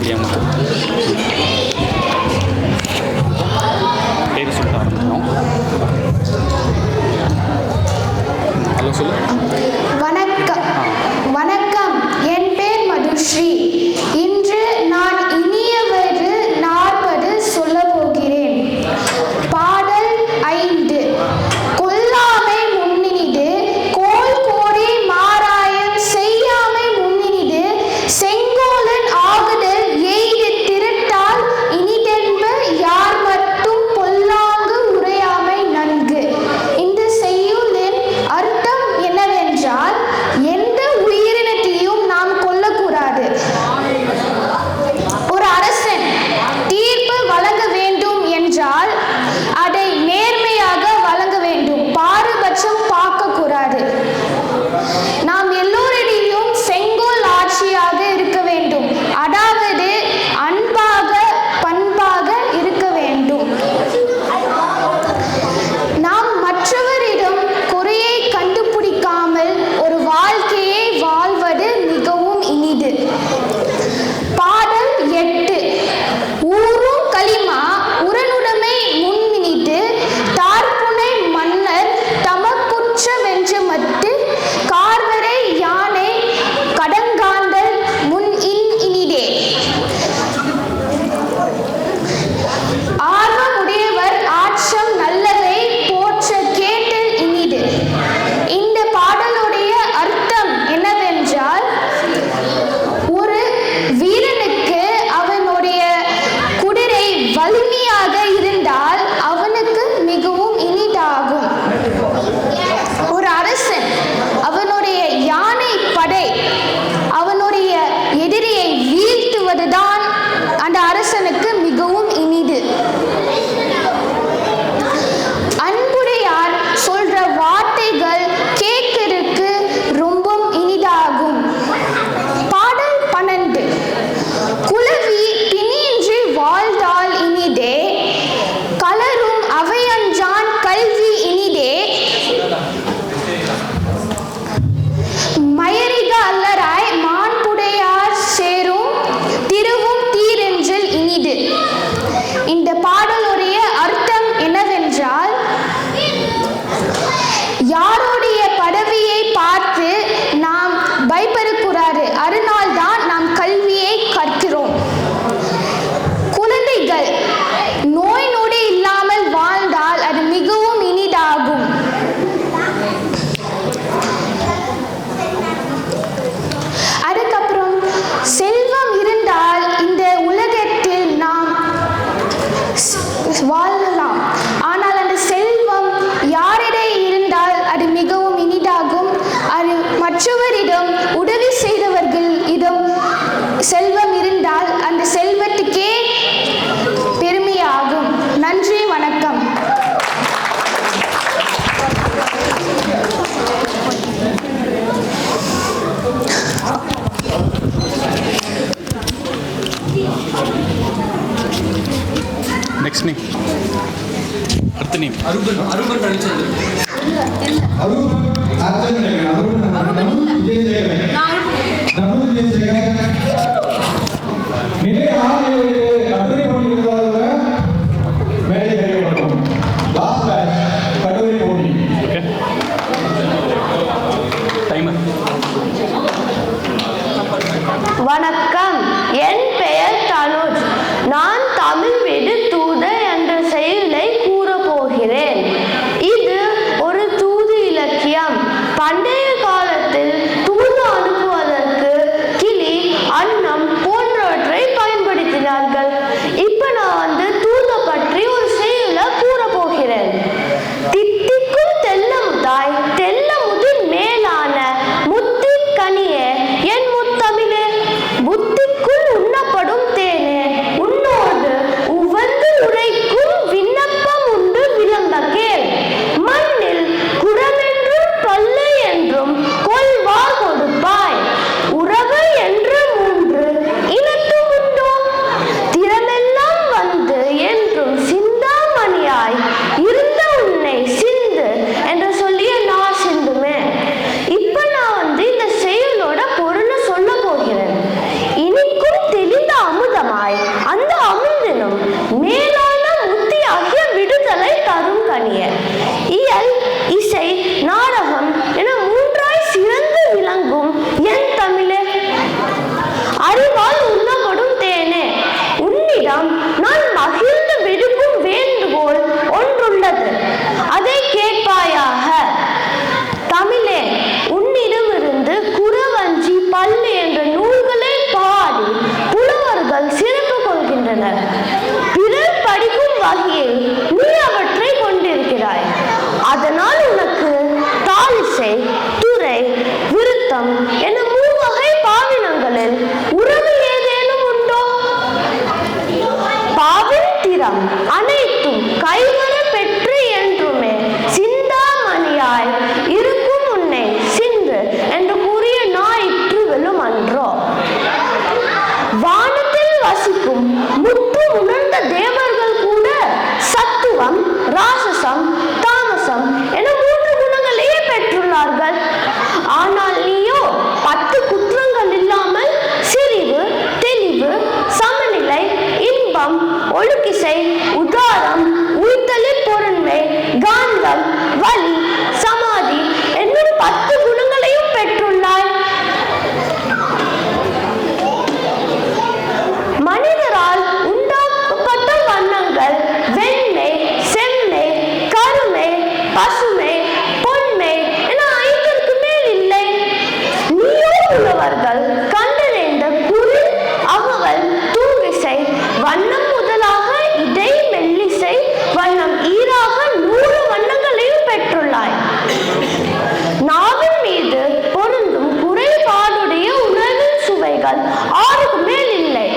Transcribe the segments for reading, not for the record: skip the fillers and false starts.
தெரியாமல் பேர் சொல்ல ஆரம்பிக்கிறோம். ஹலோ சொல்லு. வணக்கம். வணக்கம், என் பேர் மதுஸ்ரீ. இன்று நான் இனியவரு 40 சொல்ல போகிறேன். பாடல் 5. கொல்லாமை முன்னினிது கோல் கோடி மாராயம் செய்யாமை முன்னினிது செங்கோலன் ஆகுதல் எய்து திருட்டால் இனிதென்ப யார் மட்டும் பொல்லாங்கு உரையாமை நன்கு. இந்த செய்யுளின் அர்த்தம் என்னவென்றால், எந்த உயிரினத்தையும் நாம் கொல்லக்கூடாது. ஒரு அரசன் தீர்ப்பு வழங்க வேண்டும் என்றால் அதை நேர்மையாக வழங்க வேண்டும். பாரபட்சம் பார்க்கக்கூடாது. நாம் எல்லோரிடையும் செங்கோல் ஆட்சியாக இருக்க வேண்டும். அதாவது அன்பாக பண்பாக இருக்க வேண்டும். நாம் மற்றவரிடம் குறையை கண்டுபிடிக்காமல் ஒரு வாழ்க்கையை வாழ்வது மிகவும் இனிது. பாடல் 8. ஊரும் களிமா உரனுடைமை முன்னினிது தார்ப்புனை மன்னர் தமக்குற்ற வென்று மட்டு கார்வரை யானை கடங்காண்டல் முன் இனிதே. ஆர்வமுடையவர் ஆற்றம் நல்லதை போற்ற கேட்டல் இனிது. இந்த பாடலுடைய அர்த்தம் என்னவென்றால், ஒரு வீரனுக்கு அவனுடைய குதிரை வலிமையாக இருந்தால் அவனுக்கு மிகவும் இனிதாகும். ஒரு அரசன் அவனுடைய யானை படை அவனுடைய எதிரியை வீழ்த்துவதுதான் அந்த அரசனுக்கு மிகவும் இனிது. அன்புடையார் சொல்ற வார்த்தைகள் கேட்கறதுக்கு ரொம்ப இனிதாகும். பாடல் 12. குலவி பிணியின்றி வாழ்ந்தால் இனிதே கலரும் அவையஞ்சான் கல்வி இனிதே. மயரிக அல்லராய் மாண்புடையார் சேரும் திருவும் தீரென்றில் இனிது. இந்த பாடலுடைய அர்த்தம் என்னவென்றால், யாருடைய பதவியை பார்த்து நாம் பயப்படக்கூடாது. அதனால் தான் நாம் கல்வியை கற்கிறோம். குழந்தைகள் நோய் நொடி இல்லாமல் வாழ்ந்தால் அது மிகவும் இனிதாகும். அதுக்கப்புறம் செல்வம் இருந்தால் இந்த உலகத்தில் நாம் வாழலாம். ஆனால் அந்த செல்வம் யாரிடம் இருந்தால் அது மிகவும் இனிதாகும். அது மற்றவரிடம் உதவி செய்தவர்கள் இடம் செல்வம் இருந்தால் அந்த செல்வத்துக்கே பெருமையாகும். நன்றி, வணக்கம். Next name. அடுத்த நேம் அருபன் ரவிச்சந்திரன். வணக்கம், என் பெயர் தனுஜ். நான் தமிழ் விடு தூது என்ற செயலை கூறப்போகிறேன். இது ஒரு தூது இலக்கியம். பண்டைய உள்ளம் அனைத்தும் கைவர பெற்று என்றுமே சிந்தாமணியாய் இருக்கும் உன்னை சிந்து என்று கூறிய ஞாயிற்று வெல்லும் அன்றோ. வானத்தில் வசிக்கும் முற்று உணர்ந்த தேவர்கள் கூட சத்துவம், ராசசம், தாமசம் என 3 குணங்களையே பெற்றுள்ளார்கள். ஆனால் நீயோ 10 குற்றங்கள் இல்லாமல் சிறிவு, தெளிவு, சமநிலை, இன்பம், ஒழுக்கிசை, உதாரம், உய்தலில் பொருண்மை, காந்தம், வலி, சமாதி என்னும் 10 குணங்களையும் பெற்றுள்ளாய். மனிதரால் உண்டாக்கப்பட்ட வண்ணங்கள் வெண்மை, செம்மை, கருமை, பசுமை, பொன்மை என 5ற்கு மேல் இல்லை. நீயோ உள்ளவர்கள் கண்டறிந்த குரில், அகவல், தூங்கிசை வண்ணம் முதலாக இடை மெல்லிசை வண்ணம் ஈராக 100 வண்ணங்களையும் பெற்றுள்ளாய். நாவின் மீது பொருந்தும் குறைபாடுடைய உணவின் சுவைகள் 6க்கு மேல் இல்லை.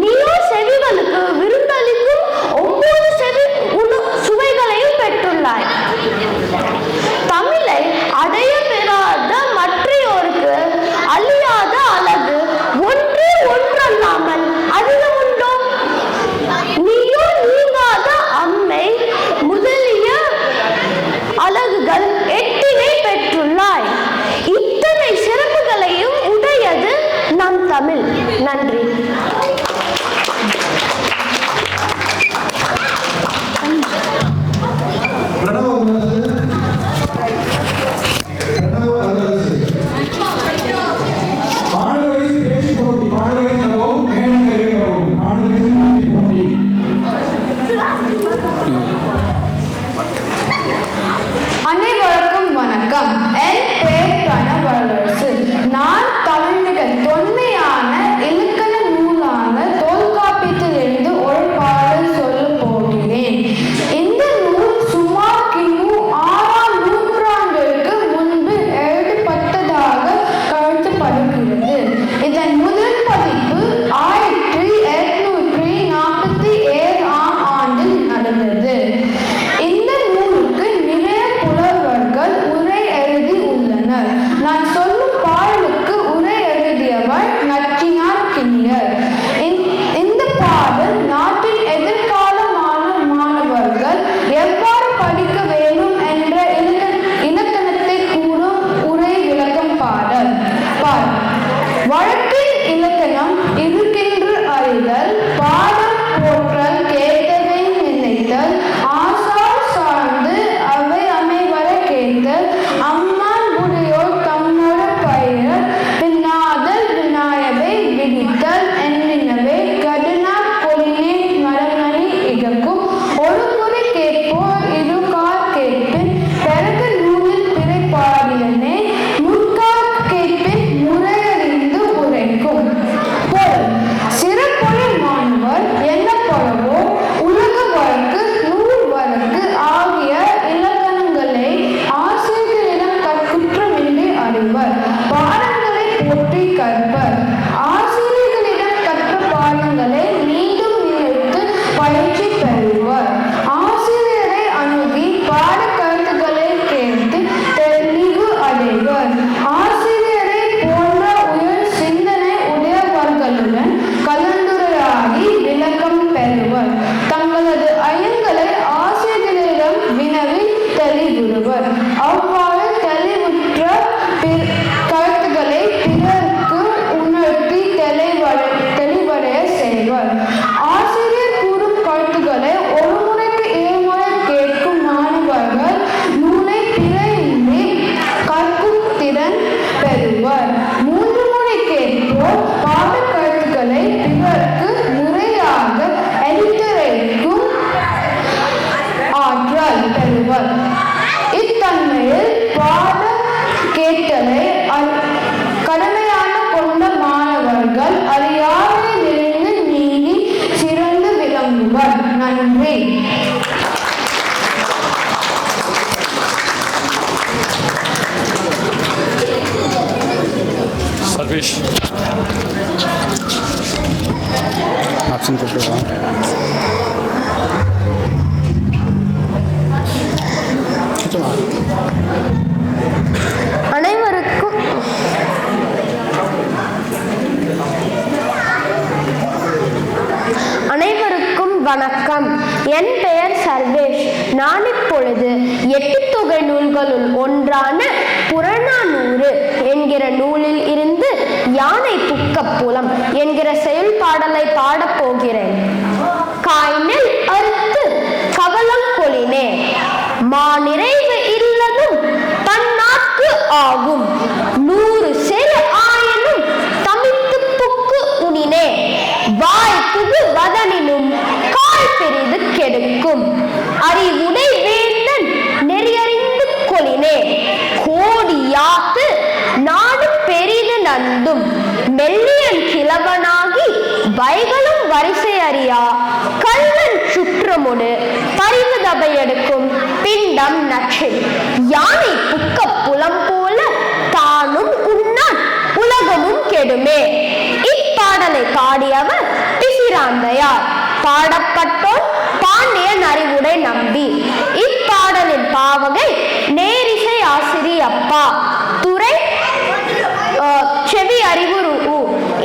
நீயோ செவிகளுக்கு விருந்தளிக்கும் 9 சுவைகளையும் பெற்றுள்ளாய். தமிழை அடைய பெறாத மற்றையோருக்கு அழியாத அழகு ஒன்றல்லாமல் அதிகம் உண்டோ? நீயோ நீங்காத அம்மை முதலிய அழகுகள் 8னை பெற்றுள்ளாய். இத்தனை சிறப்புகளையும் உடையது நம் தமிழ். நன்றி. அனைவருக்கும் வணக்கம். என் பெயர் கணவரசு. நான் தமிழ்மிக தொன்மையான இலக்கண நூலான தொல்காப்பியத்திலிருந்து ஒரு பாடல் சொல்ல போகிறேன். இந்த நூல் சுமார் கிமு 6ஆம் நூற்றாண்டிற்கு முன்பு எழுதப்பட்டதாக கருதப்படுகிறது. இதன் முதல் பதிப்பு 1847ஆம் ஆண்டில் நடந்தது. இந்த நூலுக்கு நிறைய புலவர்கள் உரை எழுதி உள்ளனர். நான் சொல்லும் பாடலுக்கு உரை எழுதியவர் நச்சினார் கிண்ணியர். இந்த பாடல் நாட்டின் எதிர்கால மாணவர்கள் எவ்வாறு படிக்க வேண்டும் என்ற இலக்கணத்தை கூறும் உரை விளக்கம் பாடல். வழக்கின் இலக்கணம் இருக்கின்ற அறிதல், பாடம் போற்றல், கேட்டதை நினைத்தல், ஆசார் சார்ந்து அவை அமைவர கேட்டல், அம்மான் உடையோர் தம்மோட பயிர் பின்னாதல், விநாயவை விதித்தல் எண்ணினவை கடுனா பொலினே மரமணி இகக்கும் ஒரு முறை கேட்போர் இருகால் கேட்பின் பிறகு நூலில் பிறை பாடியனே முற்கால் கேட்பின் முறையறிந்து உரைக்கும். பொருள்: சிறப்புரை மாணவர் என்னப்படவோ உலக வழக்கு, நூல் வழக்கு ஆகிய இலக்கணங்களை ஆசிரியர்களிடம் கற்குற்றமின்றி அறிவர். பாடங்களை போற்றி கற்பர். ஆசிரியர்களிடம் கற்ற பாடங்களை மீண்டும் நினைத்து பயிற்சி பெறுவர். ஆசிரியரை அணுகி பாட கருத்துக்களை கேட்டு தெளிவு அடைவர். ஆசிரியரை போன்ற உயர் சிந்தனை உடையவர்களுடன் கலந்துரையாடி விளக்கம் பெறுவர். தங்களது ஐயங்களை ஆசிரியர்களிடம் வினவி தெளிவுறுவர். அவ்வாறு தெளிவுற்ற கருத்துக்களை பிறருக்கு உணர்த்தி தெளிவடைய செய்வர். ஆசிரியர் கூறும் கருத்துக்களை ஒரு முறைக்கு 2 முறை கேட்கும் மாணவர்கள் நூலை பிழையின்றி கற்கும் திறன் பெறுவர். 3 முறை கேட்போர் பாட கருத்துக்களை பிறருக்கு முறையாக எடுத்துரைக்கும் ஆற்றல் பெறுவர். இத்தன்மையில் பாட கேட்டலை கடமையான கொண்ட மாணவர்கள் அறியாமை நிறைந்து நீங்கி சிறந்து விளங்குவர். நன்றி. சர்வேஷ் ஆப்ஷன் கொடுத்துருவோம். அனைவருக்கும் வணக்கம். என் பெயர் சர்வேஷ். நான் இப்பொழுது 8 தொகை நூல்களுள் ஒன்றான புறநானூறு என்கிற நூலில் இருந்து யானை புக்கப்புலம் என்கிற செயல்பாடலை பாடப் போகிறேன். காய்நெல் அறுத்து கவலம் கொளினே, மா நிறைவு இல்லதும் தன்னாக்கு ஆகும், 100 செரு ஆயினும் தமித்து புக்கு உணினே, வாய் புகு வதனினும் கால் பெரிது கெடுக்கும், அறிவுடை வேந்தன் நெறியறிந்து கொளினே, கோடியாத்து நாடு பெரிது நந்தும், மெல்லியன் கிழவனாகி வைகளும் வரிசை அறியா கல்வன் சுற்றமுடு பரிவு தபை எடுக்கும் பிண்டம் நற்றில், யானை புக்க புலம் போல தானும் உண்ணான் உலகமும் கெடுமே. இப்பாடலை பாடியவர் பிசிராந்தையார். பாடப்பட்டோர் பாண்டியன் அறிவுடை நம்பி. இப்பாடலின் பாவகை நேரிசை ஆசிரியப்பா. துறை செவி அறிவு.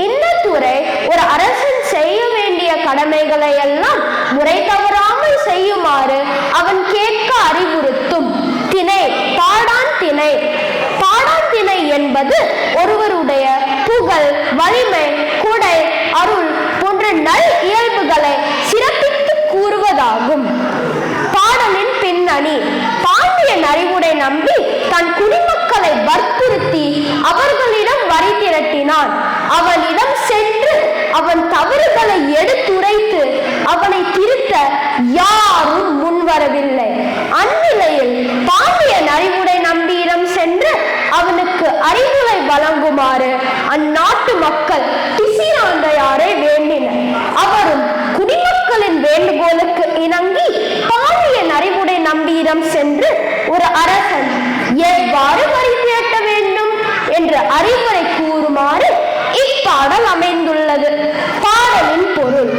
இந்த துறை ஒரு அரசன் செய்ய வேண்டிய கடமைகளை எல்லாம் முறை தவறாமல் செய்யுமாறு அவன் கேட்க அறிவுறுத்தும். திணை பாடான் திணை. பாடான் திணை என்பது ஒருவருடைய புகழ், வலிமை, கொடை, அருள் போன்ற நல் இயல்புகளை சிறப்பித்து கூறுவதாகும். பாடலின் பின்னணி: பாண்டியன் அறிவுடை நம்பி தன் குடிமக்களை வற்புறுத்தி அவர்களிடம் வரி திரட்டினான். அவனிடம் சென்று அவன் தவறுகளை எடுத்துரைத்து அவனை திருத்த யாரும் முன்வரவில்லை. அந்நிலையில் பாண்டியன் அறிவுடை நம்பியிடம் சென்று அவனுக்கு அறிவுரை வழங்குமாறு அந்நாட்டு மக்கள் பிசிராந்தையாரை வேண்டினர். அவரும் குடிமக்களின் வேண்டுகோளுக்கு இணங்கி பாண்டியன் அறிவுடை நம்பியிடம் சென்று ஒரு அரசன் எவ்வாறு வரி திரட்ட வேண்டும் என்று அறிவுரை கூறுமாறு இப்பாடல் அமைந்துள்ளது. பாடலின் பொருள்: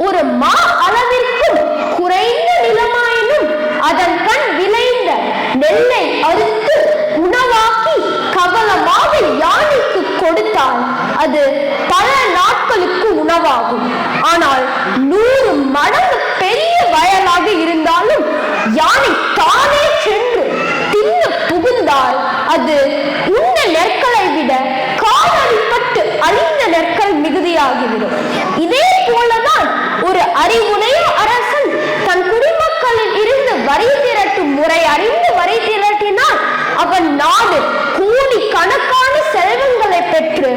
ஒரு மா அளவிற்கும் குறைந்த நிலமாயினும் அதன் கண் விளைந்த நெல்லை அறுத்து உணவாக்கி கவலமாக யானைக்கு கொடுத்தால் அது பல நாட்களுக்கு உணவாகும். ஆனால் 100 மடங்கு பெரிய வயலாக இருந்தாலும் யானை தானே சென்று தின்னு புகுந்தால் அது உண்ண நெற்களை விட காலடிப்பட்டு அழிந்த நெற்கள் மிகுதியாகிவிடும். இதே போலதான் ஒரு அறிவுடைய அரசன் தன் குடிமக்களில் இருந்து வரி திரட்டும் முறை அறிந்து வரி திரட்டினால் அவன் நாடு கோடி கணக்கான செல்வங்களை பெற்று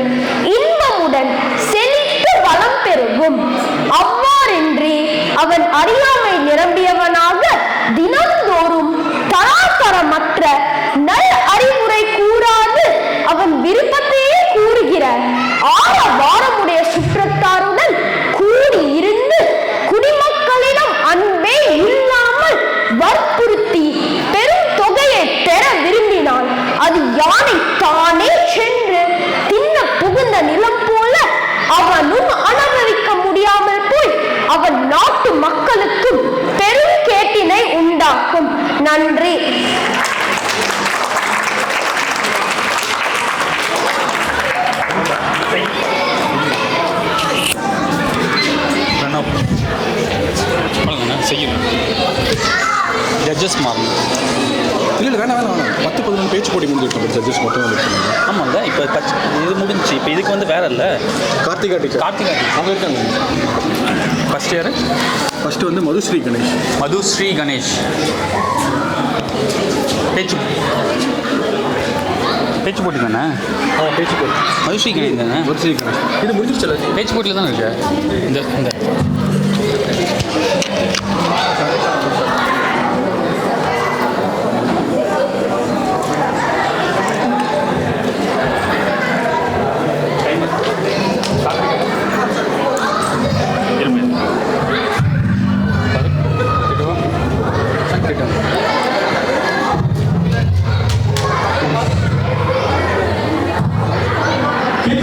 இன்பமுடன் செழித்து வளம் பெருகும். அவ்வாறின்றி அவன் அறியாமை நிரம்பியவனாக தினந்தோறும் தராதரமற்ற நல் அறிவுரை கூறாது அவன் விருப்பத்தையே கூறுகிற ஆரவாரமுடைய சுற்றத்தாருடன் கூடி இருந்து குடிமக்களிடம் அன்பே இல்லாமல் வற்புறுத்தி பெரும் தொகையை பெற விரும்பினால் அது யானை தானே சென்று தின்ன புகுந்த நிலம் போல அவனும் அனுபவிக்க முடியாமல் போய் அவன் நாட்டு மக்களுக்கு பெரும் கேட்டினை உண்டாக்கும். நன்றி. ஜட்ஜஸ் மாறணும். இல்லை வேணாம் 10-11 பேச்சு போட்டி முடிஞ்சிருக்கோம். ஜட்ஜஸ் மட்டும் வந்துருக்காங்க. ஆமாம்ல, இப்போ இது முடிஞ்சு. இப்போ இதுக்கு வந்து வேற இல்லை. கார்த்திகா அவங்க இருக்காங்க. ஃபர்ஸ்ட் இயர் ஃபர்ஸ்ட் வந்து மதுஸ்ரீ கணேஷ். பேச்சு போட்டி தானே? பேச்சு போட்டி. மதுஸ்ரீ கணேஷ் தானே? மதுஸ்ரீ கணேஷ். இது முடிஞ்சிருச்சு. பேச்சு போட்டியில் தானே இருக்கு. இந்த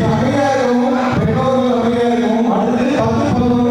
அமைதியாக இருக்கவும், பெற்றோர்கள் அமைதியாக இருக்கவும். அடுத்து 10-11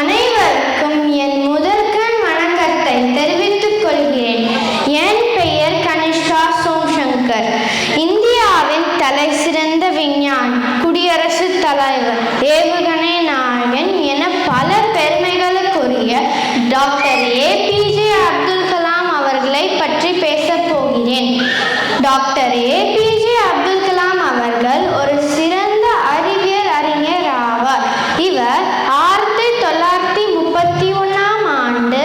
அனைவருக்கும் என் முதற்கண் வணக்கத்தை தெரிவித்துக் கொள்கிறேன். என் பெயர் கனிஷ்கா சோம்சங்கர். இந்தியாவின் தலை சிறந்த விஞ்ஞானி, குடியரசுத் தலைவர், ஏவுகணை நாயகன் என பல பெருமைகளுக்குரிய டாக்டர் ஏபிஜே அப்துல் கலாம் அவர்களை பற்றி பேசப் போகிறேன். டாக்டர் ஏபிஜே அப்துல் கலாம் அவர்கள் ஒரு சிறந்த அறிவியல் அறிஞர் ஆவார். இவர் 1931ஆம் ஆண்டு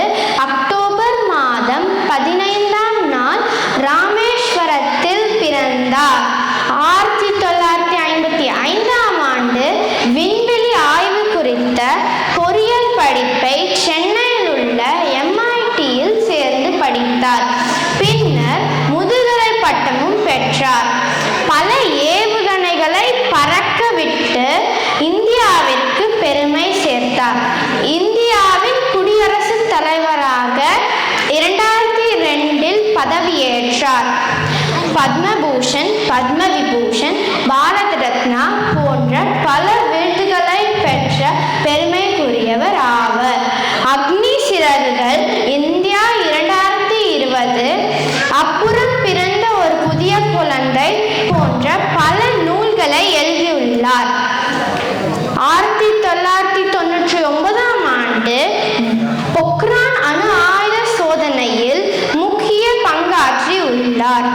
அக்டோபர் மாதம் 15ஆம் நாள் ராமேஸ்வரத்தில் பிறந்தார். 1955ஆம் ஆண்டு விண்வெளி ஆய்வு குறித்த பொறியியல் படிப்பை சென்னையில் உள்ள MITயில் சேர்ந்து படித்தார். பின்னர் முதுகலை பட்டமும் பெற்றார். பல ஏவுகணைகளை பறக்க விட்டு இந்தியாவிற்கு பெருமை சேர்த்தார். இந்தியாவின் குடியரசுத் தலைவராக 2002இல் பதவியேற்றார். பத்மபூஷன், பத்ம விபூஷன், பாரத ரத்னா போன்ற பல விருதுகளை பெற்ற பெருமைக்குரியவர் ஆவர். அக்னி சிறகுகள், இந்தியா 2020, அப்புறம் பிறந்த ஒரு புதிய குழந்தை போன்ற பல நூல்களை எழுதியுள்ளார். 1999ஆம் ஆண்டு பொக்ரான் அணு ஆயுத சோதனையில் முக்கிய பங்காற்றி உள்ளார்.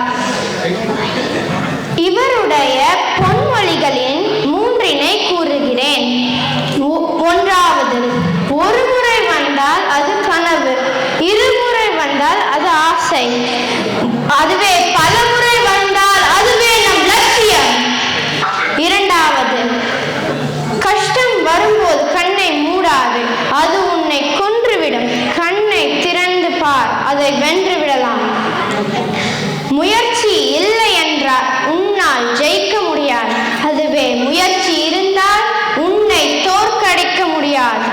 இவருடைய பொன்மொழிகளின் 3 கூறுகிறேன். 1வது, ஒரு முறை வந்தால் அது கனவு, இருமுறை வந்தால் அது ஆசை, அதுவே பல முறை வந்தால் அதுவே நம் லட்சியம். 2வது, கஷ்டம் வரும்போது கண்ணை மூடாது, அது உன்னை கொன்றுவிடும். கண்ணை திறந்து பார், அதை வென்று விடலாம். முயற்சி இல்லை என்றால் உன்னால் ஜெயிக்க முடியாது, அதுவே முயற்சி இருந்தால் உன்னை தோற்கடிக்க முடியாது.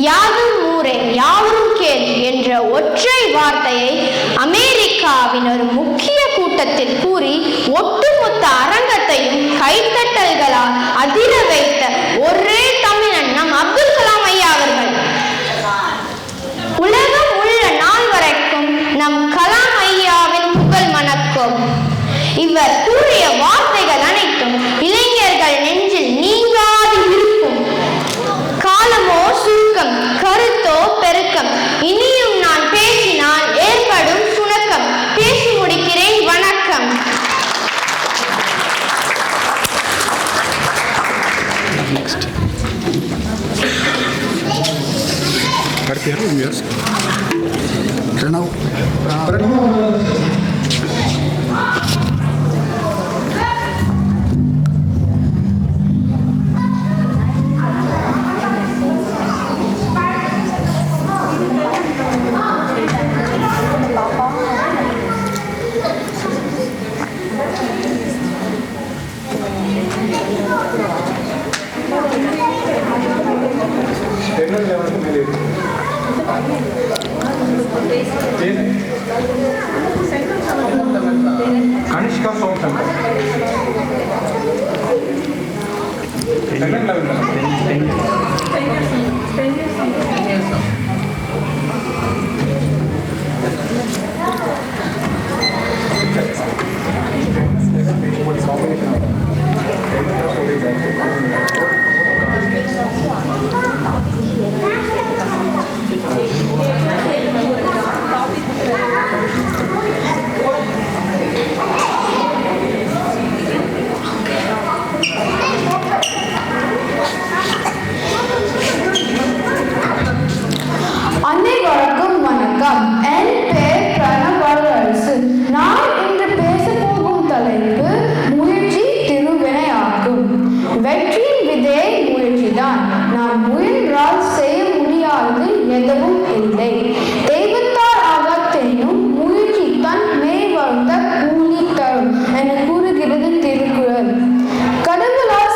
யாதும் ஊரே யாவரும் கேள் என்ற ஒற்றை வார்த்தையை அமெரிக்காவின் ஒரு முக்கிய கூட்டத்தில் கூறி ஒட்டுமொத்த அரங்கத்தையும் கைத்தட்டல்களால் அதிர வைத்த ஒரே தமிழன் நம் அப்துல் கலாம் ஐயா அவர்கள். உலகம் உள்ள நாள் வரைக்கும் நம் கலாம் ஐயாவின் புகழ் மணக்கும். இவர் கூறிய வார்த்தைகள் அனைத்தும் இளைஞர்கள் நெஞ்சில் நீங்காது இருக்கும். காலமோ சுருக்கம், கருத்தோ பெருக்கம், இனியும் நான் பேசினால் ஏற்படும் சுணக்கம். பேசி முடிக்கிறேன். வணக்கம். கனிஷ்கா சோம்சங்கர். அனைவருக்கும் வணக்கம். என் பெயர் பிரணவரசு. நான் இன்று பேச போகும் தலைப்பு முயற்சி திருவினையாக்கும். வெற்றியின் விதை முயற்சிதான். நாம் முயன்றால் செய்ய முடியாது எதுவும் இல்லை. தெய்வத்தால் அகத்தெனும் முயற்சி தன் மேல் வந்த கூலி தரும் என கூறுகிறது திருக்குறள். கடவுளால்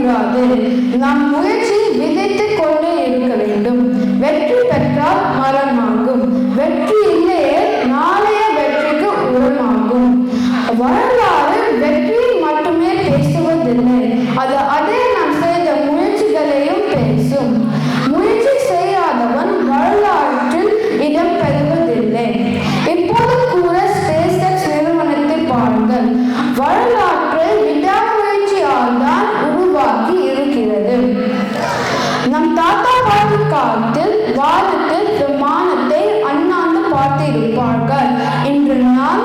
கூடாது. நம் முயற்சி விதைத்து கொண்டே இருக்க வேண்டும். வெற்றி பெற்றால் மரமாகும், வெற்றி இல்லையே நாளைய வெற்றிக்கு உரமாகும். வரலாறு வெற்றியை மட்டுமே பேசுவதில்லை, அது அதே நாம் செய்த முயற்சிகளையும் பேசும். முயற்சி செய்யாதவன் வரலாற்றில் இடம் பெறுவதில்லை. இப்போது கூட SpaceX நிறுவனத்தை பாருங்கள். வரலாற்றை விடாமுயற்சியால் தான் உருவாக்கி இருக்கிறது. நம் தாத்தா பாட்டி காலத்தில் வானத்தில் விமானத்தை அண்ணாந்து பார்த்திருப்பார்கள். இன்று நாம்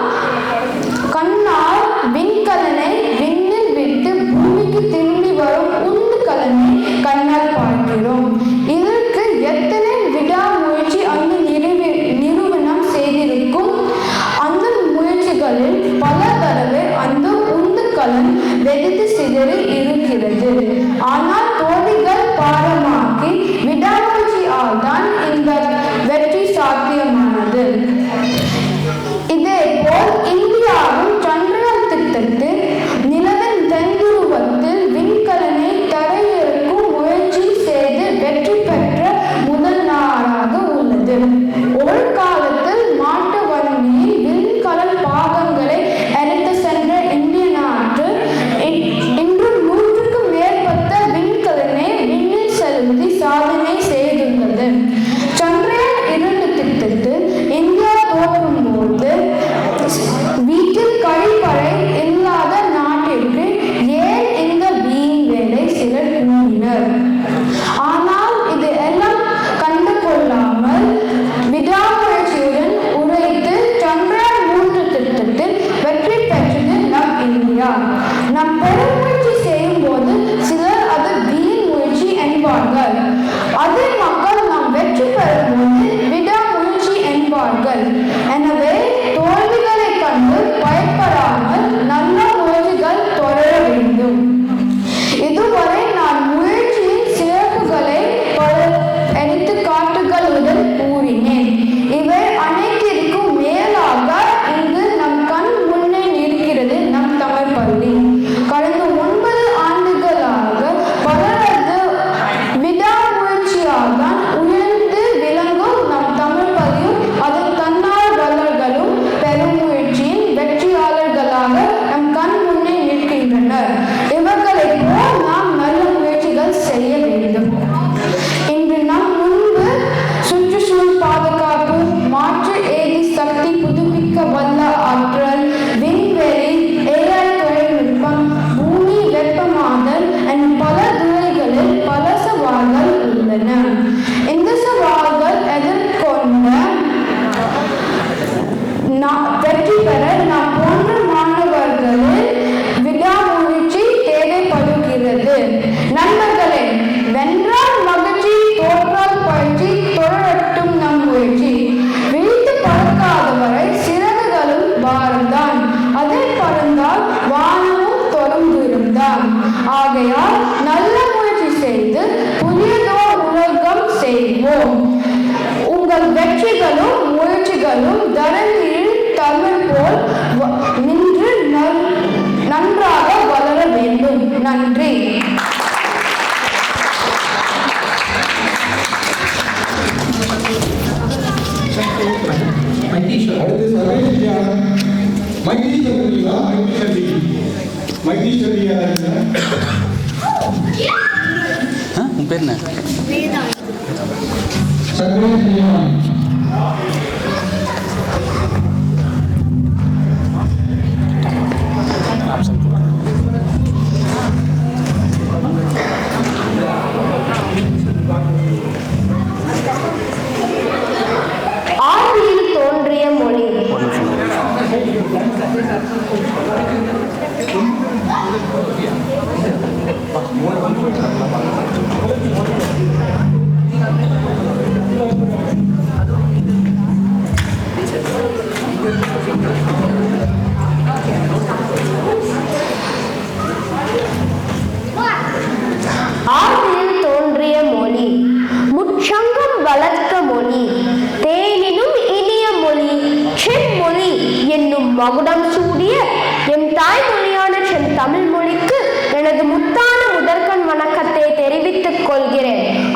கண்ணால் விண்கலனை விண்ணில் விட்டு பூமிக்கு திரும்பி வரும் உந்துகலனை கண்ணால் பார்க்கிறோம். இதற்கு எத்தனை விடாமுயற்சி அந்த நிறுவனம் செய்திருக்கும். அந்த முயற்சிகளில் பல தடவை அந்த உந்துகலன் வெடித்து சிதறி இருக்கிறது. ஆனால் தோல்விகள் பாடமாக்கி விடாமுயற்சியால் தான் இந்த வெற்றி சாத்தியமானது. இதேபோல் இந்தியாவும் சந்திரயான் திட்டத்தில் நிலவின் தென்துருவத்தில் விண்கலனை தரையிறக்கும் முயற்சி செய்து வெற்றி பெற்ற முதல் நாடாக உள்ளது. ஒரு காலத்தில் மாட்டு வண்டியில் விண்கலன் பாகங்களை எடுத்து சென்ற இந்திய நாட்டு இன்று 100க்கும் மேற்பட்ட விண்கலனை விண்ணில் செலுத்தி சாதனை செய்துள்ளது. சந்திரயான் 2 திட்டத்தில் இந்தியா தோற்றும் போது வீட்டில் கழிப்பறை இல்லாத நாட்டிற்கு ஏன் இந்த வீண் வேலை சிலர் கூறினர். ஆனால் இது எல்லாம் கண்டு கொள்ளாமல் விடாமுயற்சியுடன் உழைத்து சந்திரயான் 3 திட்டத்தில் வெற்றி பெற்றது நம் இந்தியா. நம் பெருமுயற்சி செய்யும் போது சிலர் அது வீண் முயற்சி என்பார்கள். அதே மக்கள் நாம் வெற்றி பெறும்போது விடாமுயற்சி என்பார்கள். எனவே தோல்விகளை கண்டு பயப்படாமல் நல்ல முயற்சிகள் தொடர வேண்டும். இதுவரை நான் முயற்சியின் சிறப்புகளை பல எடுத்துக்காட்டுகளுடன் கூறினேன். இவை அனைத்திற்கும் மேலாக இங்கு நம் கண் முன்னே இருக்கிறது நம் தமிழ் பள்ளி. கடந்த 9 ஆண்டுகளாக பலரது விடாமுயற்சியால் தான் உயர்ந்து விளங்கும் நம் தமிழ் பள்ளியும் அதன் தன்னார்வலர்களும் பெருமுயற்சியின் வெற்றியாளர்களாக நம் கண் முன்னே நிற்கின்றனர். இவர்களைப் போல் நாம் நல்ல முயற்சிகள் செய்ய வேண்டும். இன்று நம் முன்பு சுற்றுச்சூழல் பாதுகாப்பு, மாற்று ஏதி சக்தி, புதுப்பிக்க வல்ல ஆற்றல், விண்வெளி, AI தொழில்நுட்பம், பூமி வெப்பமாதல் என பல துறைகளில் பல சவால்கள் உள்ளன. இந்த சவால்கள் எதிர்கொண்ட வெற்றி பெற நாம் போன்ற மாணவர்களில் விடாமுயற்சி தேவைப்படுகிறது. நண்பர்களே, வென்றால் மகிழ்ச்சி, தோற்றால் பயிற்சி, தொடரட்டும் நம் முயற்சி. விழித்து பறக்காதவரை சிறகுகளும் பாரம்தான், அதை பறந்தால் வானமும் தொடர்ந்திருந்தான். ஆகையால் நல்ல முயற்சி செய்து புதியதோர் உலகம் செய்வோம். உங்கள் வெற்றிகளும் முயற்சிகளும் தரணியில் தமிழ் போல் நின்று நன்றாக வளர வேண்டும். நன்றி. உன் பேர் என்ன? ஆதியில் தோன்றிய மொழி. ஆதியில் தோன்றிய மொழி, முச்சங்கம் வளர்த்த மொழி, தேனினும் இனிய மொழி, செம்மொழி என்னும் மகுடம் சூடிய எம் தாய்மொழியான செம் தமிழ் மொழிக்கு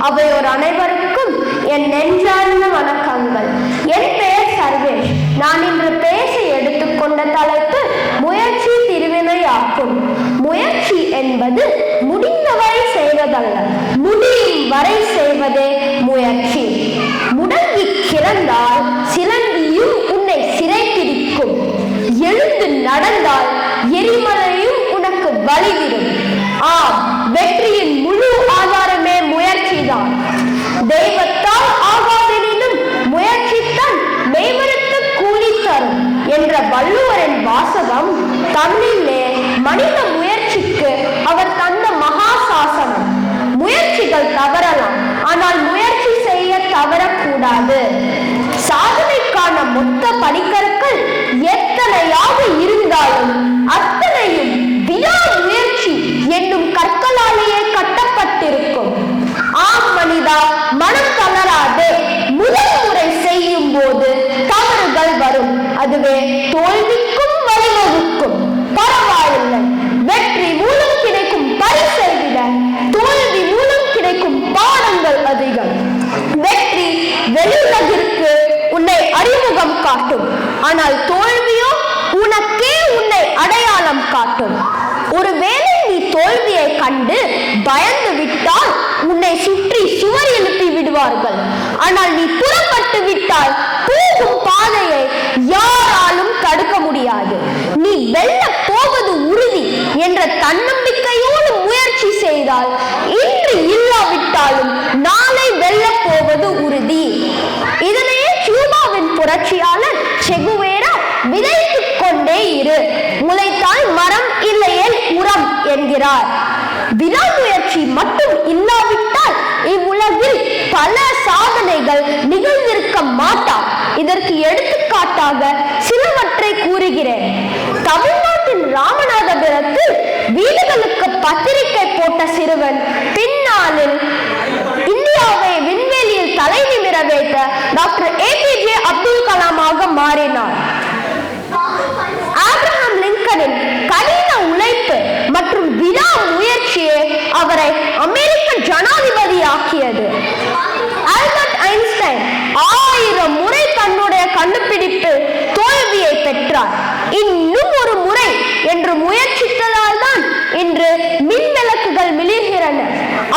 அவையோர் அனைவருக்கும் என் நெஞ்சார்ந்த வணக்கங்கள். என் பெயர் சர்வேஷ். நான் இன்று பேச எடுத்துக்கொண்ட தலைப்பு முயற்சி திருவினையாக்கும். முயற்சி என்பது முடிந்தவரை செய்வதல்ல, முடியும் வரை செய்வதே முயற்சி. முடங்கி கிடந்தால் சிலந்தியும் உன்னை சிறைப்பிடிக்கும். எழுந்து நடந்தால் எரிமலையும் உனக்கு வழிவிடும். ஆம், வெற்றியின் முழு ஆதாரமே முயற்சிதான். தெய்வத்தால் ஆகாதெனினும் முயற்சித்தான் மெய்வருத்த கூலி தரும் என்ற வள்ளுவரின் வாசகம் தமிழிலே மனித முயற்சிக்கு அவர் தந்த மகா சாசனம். முயற்சிகள் தவறலாம், ஆனால் முயற்சி செய்ய தவறக்கூடாது. சாதனைக்கான மொத்த படிக்கற்கள் எத்தனையாக இருந்தாலும் அத்தனையும் வினா முயற்சி என்னும் கற்களாலேயே கட்டப்பட்டிருக்கும். ஆம் மனிதா, மனம் தளராதே. முதல் முறை செய்யும் போது தவறுகள் வரும், அதுவே தோல்விக்கும் வழிவகுக்கும். பரவாயில்லை, வெற்றி மூலம் கிடைக்கும் பரிசை விட தோல்வி மூலம் கிடைக்கும் பாடங்கள் அதிகம். வெற்றி வெளியுலகிற்கு உன்னை அறிமுகம் காட்டும், ஆனால் தோல்வியோ உனக்கே உன்னை அடையாளம் காட்டும். ஒருவேளை நீ தோல்வியை கண்டு பயந்து விட்டால் உன்னை சுற்றி சுவர் எழுப்பி விடுவார்கள். ஆனால் நீ புறப்பட்டு விட்டால் போகும் பாதையை யாராலும் தடுக்க முடியாது. நீ வெல்ல போவது உறுதி என்ற தன்னம்பிக்கையோடு முயற்சி செய்தால் இன்று இல்லாவிட்டாலும் நாளை வெல்ல போவது உறுதி. இதனையே கியூபாவின் புரட்சியாளர் செகுவேரா விதைத்துக் கொண்டே இரு, முளைத்தால் மரம் இல்லையேல் உரம் என்கிறார். விடாமுயற்சி மட்டும் இல்லாவிட்டால் இவ்வுலகில் பல சாதனைகள் நிகழ்ந்திருக்க மாட்டார். இதற்கு எடுத்துக்காட்டாக சிலவற்றை கூறுகிறேன். தமிழ்நாட்டின் ராமநாதபுரத்தில் வீடுகளுக்கு பத்திரிகை போட்ட சிறுவன் பின்னாளில் இந்தியாவை விண்வெளியில் தலை நிமிர வைத்த டாக்டர் APJ அப்துல் கலாமாக மாறினார். ஆப்ரஹாம் லிங்கனின் கடின உழைப்பு மற்றும் விடா முயற்சியே அவரை அமெரிக்க ஜனாதிபதி ஆக்கியது. ஆல்பர்ட் ஐன்ஸ்டைன் 1000 முறை தன்னுடைய கண்டுபிடிப்பில் தோல்வியை பெற்றார். இன்னும் ஒரு முறை என்று முயற்சித்ததால் தான் இன்று மின் விளக்குகள் மிளிர்கின்றன.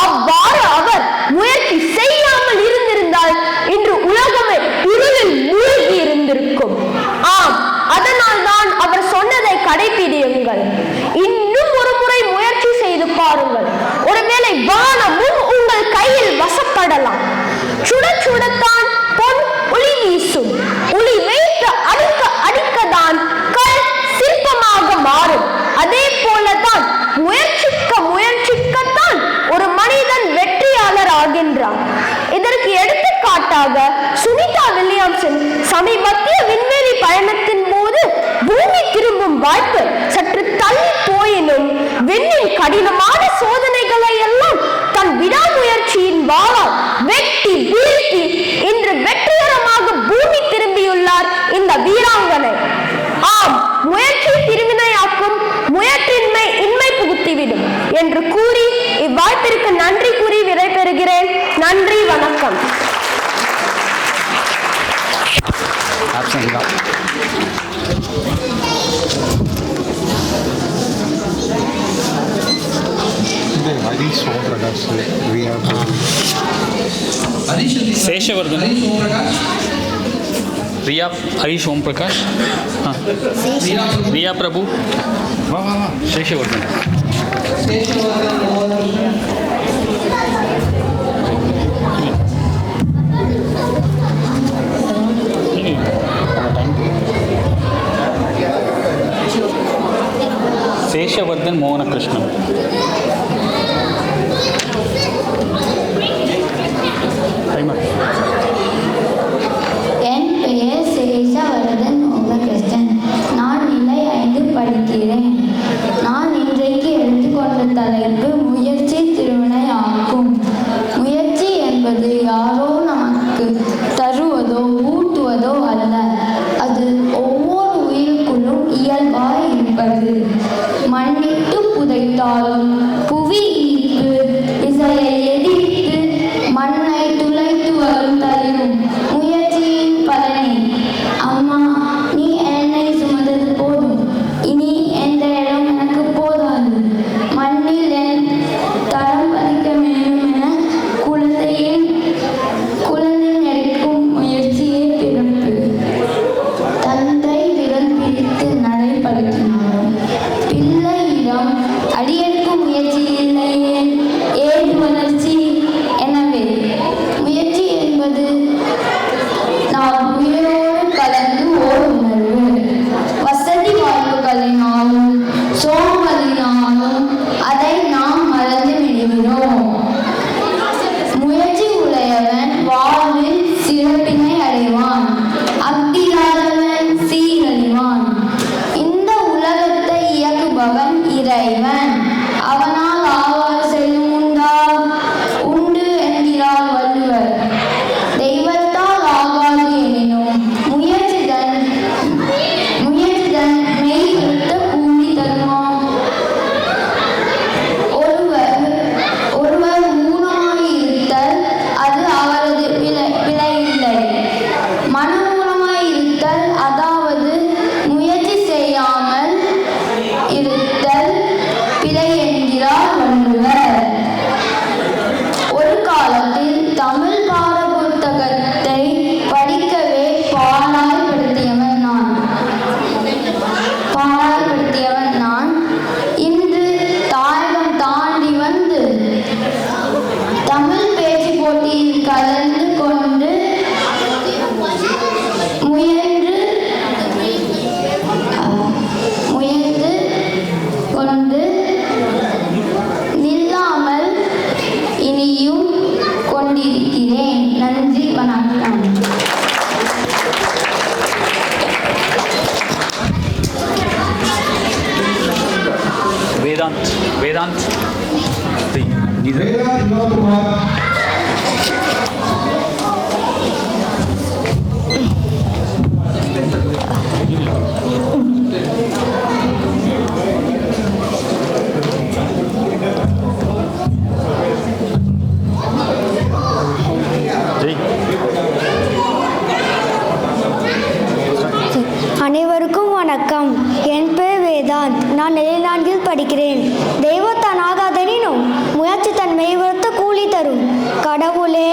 அவ்வாறு அவர் முயற்சி செய்யாமல் இருந்திருந்தால் இன்று உலகமே இருளில் மூழ்கி இருந்திருக்கும். ஆம், அதனால் தான் அவர் சொன்னதை கடைபிடியுங்கள். இன்னும் ஒரு முறை முயற்சி செய்து பாருங்கள். ஒருவேளை வானமும் உங்கள் கையில் வசப்படலாம். சுட சுடத்தான் பொன் ஒளி வீசும். ஒளி வைத்து அடிக்க அடிக்கத்தான் கல் சிற்பமாக மாறும். அதே போலதான் முயற்சிக்கத்தான் ஒரு மனிதன் வெற்றியாளர் ஆகின்றான். இதற்கு எடுத்துக்காட்டாக சுனிதா வில்லியம்ஸின் சமீபத்திய விண்வெளி பயணத்தின் போது பூமி திரும்பும் வாய்ப்பு சற்று தள்ளி போயினும் விண்ணின் கடினமான சோதனைகளை எல்லாம் தன் விடாமுயற்சியின் வாளால் வெட்டி வீழ்த்தி இன்று வெற்றிகரமாக பூமி திரும்பியுள்ளார் இந்த வீராங்கனை. ஆம், முயற்சி திருவினையாக்கும், முயற்சியின்மை இன்மை புகுத்திவிடும் என்று கூறி இவ்வாய்ப்பிற்கு நன்றி கூறி விடைபெறுகிறேன். நன்றி, வணக்கம். சேஷவர்தன், रिया, हरीश ओम प्रकाश, हाँ रिया प्रभु, वाह वाह वाह, शेषवर्धन, शेषवर्धन मोहन कृष्णन. என் பெயர் சேஷவர்தன் மோககிருஷ்ணன். நான் நிலை 5 படிக்கிறேன். நான் இன்றைக்கு எடுத்துக்கொண்ட தலைப்பு முயற்சி திருவினையாக்கும். முயற்சி என்பது யாரோ நமக்கு தருவதோ ஊட்டுவதோ அல்ல, அது ஒவ்வொரு உயிருக்குள்ளும் இயல்பாய் இருப்பது. மண்ணிட்டு புதைத்தாலும் புவி ஈர்ப்பு விசையை எதிர்த்து அதை நாம் மறந்து விடுகிறோம். முயற்சி உடையவன் வாழ்வில் சிறப்பினை அடைவான், அக்தியாதவன் சீரழிவான். இந்த உலகத்தை இயக்குபவன் இறைவன், அவனால் ஆவாறு செல்லும் உண்டா? உண்டு என்கிறார் வள்ளுவர். தெய்வத்தால் ஆகாது எனினும் முயற்சிதன் மெய் வருத்த கூலி தருமாம். ஒருவர் ஊனமாயிருத்தல் அது அவரது பிழையில்லை. மனமூலமாயிருத்தல், அதாவது முயற்சி செய்யாமல் இருத்தல் பிழை என்கிறார் வள்ளுவர். ஒரு காலத்தில் தமிழ் பாட புத்தகத்தை படிக்கவே பாடாய்படுத்தியவன் நான் இன்று தாயகம் தாண்டி வந்து தமிழ் பேச்சு போட்டியில் கலந்து கொண்டு முயன்று கொண்டு நில்லாமல் இனியும் கொண்டிருக்கிறேன். நன்றி, வணக்கம். வேதாந்த் அனைவருக்கும் வணக்கம். என் பேர் வேதாந்த். நான் நிலை 4 படிக்கிறேன். தெய்வத்தான் ஆகாதெனினும் முயற்சி தன் மெய்வருத்த கூலி தரும். கடவுளே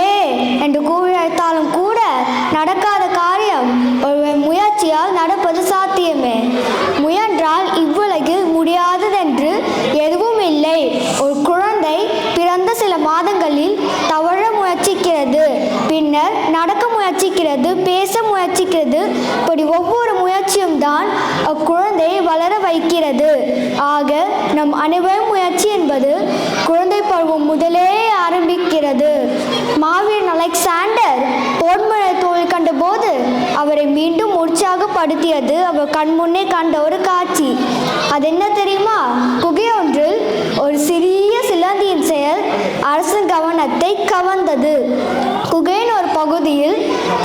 என்று கூவி அழைத்தாலும் கூட நடக்காத காரியம் ஒரு முயற்சியால் நடப்பது சாத்தியமே. முயன்றால் இவ்வுலகில் முடியாததென்று எதுவும் இல்லை. ஒரு குழந்தை பிறந்த சில மாதங்களில் தவழ முயற்சிக்கிறது, பின்னர் நடக்க முயற்சிக்கிறது, பேச முயற்சிக்கிறது. இப்படி ஒவ்வொரு முயற்சியும் தான் அக்குழந்தையை வளர வைக்கிறது. ஆக நம் அனைவரும் முயற்சி என்பது குழந்தை பருவம் முதலே ஆரம்பிக்கிறது. மாவீரன் அலெக்சாண்டர் போர்முறை தோல்வி கண்டபோது அவரை மீண்டும் உற்சாகப்படுத்தியது அவர் கண்முன்னே கண்ட ஒரு காட்சி. அது என்ன தெரியுமா? குகை ஒன்றில் ஒரு சிறிய சிலந்தியின் செயல் அரசின் கவனத்தை கவர்ந்தது. குகையின் ஒரு பகுதியில்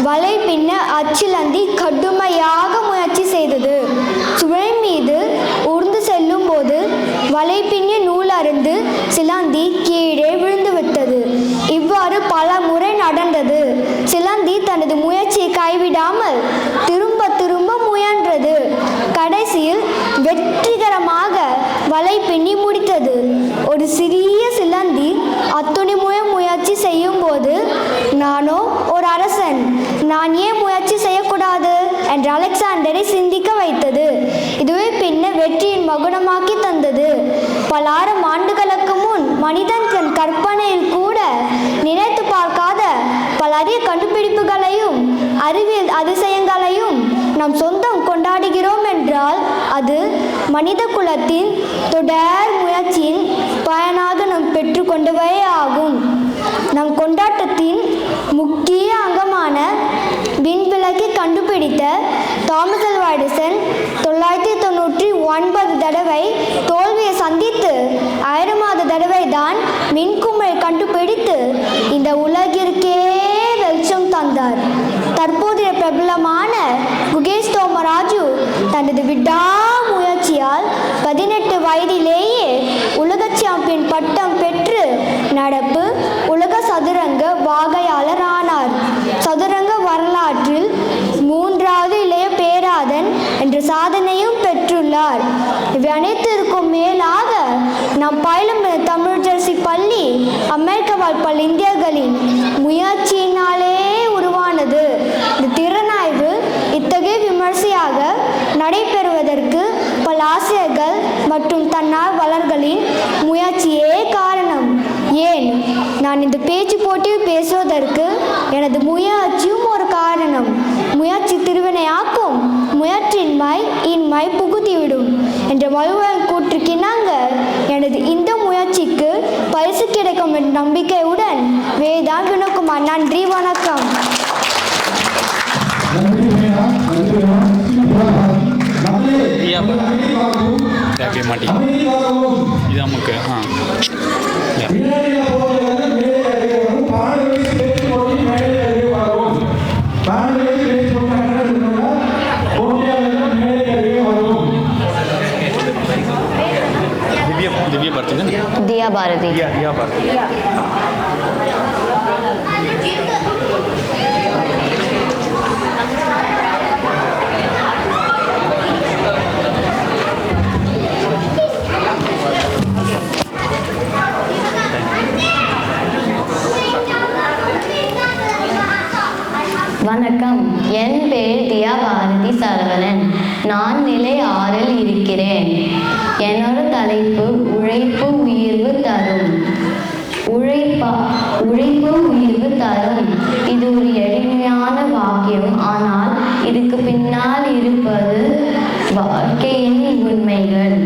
வலை பின்ன அச்சிலந்தி கடுமையாக முயற்சி செய்தது. சுவை மீது ஊர்ந்து செல்லும் போது வலை பின்னிய நூல் அருந்து சிலந்தி கீழே விழுந்துவிட்டது. இவ்வாறு பல முறை நடந்தது. சிலந்தி தனது முயற்சியை கைவிடாமல் திரும்ப முயன்றது. கடைசியில் வெற்றிகரமாக வலை பின்னி முடித்தது. ஒரு சிறிய சிலந்தி அத்துணை முயற்சி செய்யும் போது நானோ ஒரு அரசன், நான் ஏன் முயற்சி செய்யக்கூடாது என்று அலெக்சாண்டரை சிந்திக்க வைத்தது. இதுவே பின்னர் வெற்றியின் மகுடமாக்கி தந்தது. பல 1000 ஆண்டுகளுக்கு முன் மனிதன் தன் கற்பனையில் கூட நினைத்து பார்க்காத பல அரிய கண்டுபிடிப்புகளையும் அறிவியல் அதிசயங்களையும் நாம் சொந்தம் கொண்டாடுகிறோம் என்றால் அது மனித குலத்தின் தொடர் முயற்சியின் பயனாக நாம் பெற்றுக்கொண்டவை ஆகும். நம் கொண்டாட்டத்தின் முக்கிய அங்கமான விண்விளக்கை கண்டுபிடித்த தாமஸ் ஆல்வா எடிசன் 999 தடவை தோல்வியை சந்தித்து 1000வது தடவை தான் மின்குமிழை கண்டுபிடித்து இந்த உலகிற்கே வெளிச்சம் தந்தார். தற்போதைய பிரபலமான குகேஷ் தோமராஜு தனது விடாமுயற்சியால் 18 வயதிலேயே உலக சாம்பியன் பட்டம் பெற்று நடப்பு உலக சதுரங்க வாகையாளர் ஆனார். சதுரங்க வரலாற்றில் 3வது இளைய பேராதன் என்ற சாதனையும் பெற்றுள்ளார். இவை அனைத்திற்கும் மேலாக நாம் பயிலும் தமிழ் ஜெர்சி பள்ளி அமெரிக்க வாழ் பல இந்தியர்களின் முயற்சியினாலே உருவானது. இந்த திறனாய்வு இத்தகைய விமர்சையாக நடைபெறுவதற்கு பல ஆசிரியர்கள் மற்றும் தன்னார்வலர்களின் முயற்சியே காரணம். ஏன் நான் இந்த பேச்சு போட்டியில் பேசுவதற்கு எனது முயற்சியும் ஒரு காரணம். முயற்சி திருவினையாக்கும், முயற்சியின்மை இன்மை புகுத்திவிடும் என்ற வலுவான கூற்றுக்கிணங்க எனது இந்த என்ற நம்பிக்கையுடன் வேதா குணகுமார். நன்றி, வணக்கம். மாட்டி இது நமக்கு दिव्य भारती दिया भारती வணக்கம், என் பேர் தியா பாரதி சரவணன். நான் நிலை 6 இருக்கிறேன். என்னோட தலைப்பு உழைப்பு உயர்வு தரும். உழைப்பு உயர்வு தரும். இது ஒரு எளிமையான வாக்கியம், ஆனால் இதுக்கு பின்னால் இருப்பது வாழ்க்கையின் உண்மைகள்.